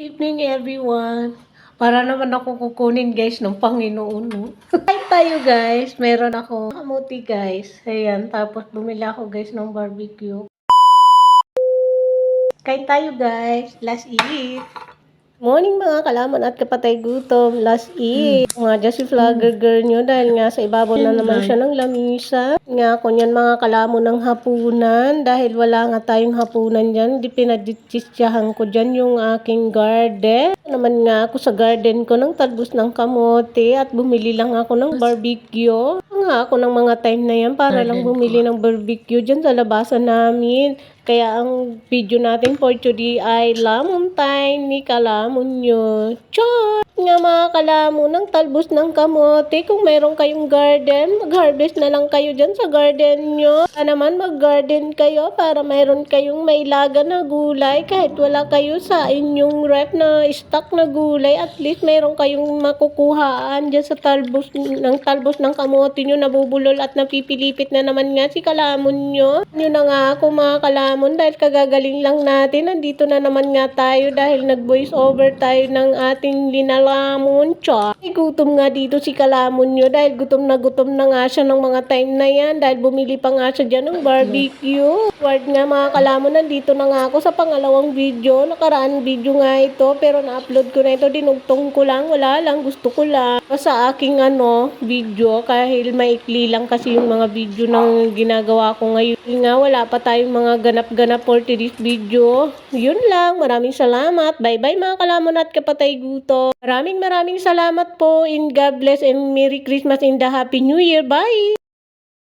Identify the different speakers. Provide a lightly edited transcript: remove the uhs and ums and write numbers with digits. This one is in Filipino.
Speaker 1: Evening everyone. Para naman ako kukunin guys ng Panginoon. No? Kain tayo guys. Meron ako kamuti guys. Ayan. Tapos bumili ako guys ng barbecue. Kain tayo guys. Let's eat. Morning mga kalaman at kapatay gutom. Let's eat. Mga Jessie Vlogger girl nyo dahil nga sa ibabaw na naman siya ng lamisa. Nga kunyan mga kalamon ng hapunan dahil wala nga tayong hapunan dyan. Di pinaditsisyahan ko dyan yung aking garden. Naman nga ako sa garden ko ng talbos ng kamote at bumili lang ako ng barbecue. Nga ako ng mga time na yan para lang bumili ng barbecue dyan sa labasan namin. Kaya ang video natin for today ay lamon time ni kalamon nyo. Char! Nga mga kalamon ng talbos ng kamote. Kung meron kayong garden, mag-harvest na lang kayo dyan sa garden nyo. Kaya naman mag-garden kayo para mayroon kayong mailaga na gulay. Kahit wala kayo sa inyong rep na stock na gulay, at least meron kayong makukuhaan dyan sa talbos ng kamote nyo. Nabubulol at napipilipit na naman nga si kalamon nyo. Yun na nga ako mga kalamon dahil kagagaling lang natin. Nandito na naman nga tayo dahil nag-voice over tayo ng ating linalamon. Char! Ay, gutom nga dito si kalamon nyo dahil gutom na nga siya ng mga time na yan dahil bumili pa nga siya dyan ng barbecue. Word nga mga kalamon, nandito na nga ako sa pangalawang video. Nakaraan video nga ito pero na-upload ko na ito. Dinugtong ko lang. Wala lang. Gusto ko lang. Sa aking video kahit maikli lang kasi yung mga video ng ginagawa ko ngayon. Nga wala pa tayong mga ganap-ganap for today's video. Yun lang. Maraming salamat. Bye-bye mga kalamon at kapatay guto. Maraming salamat po, and God bless and Merry Christmas and the Happy New Year. Bye!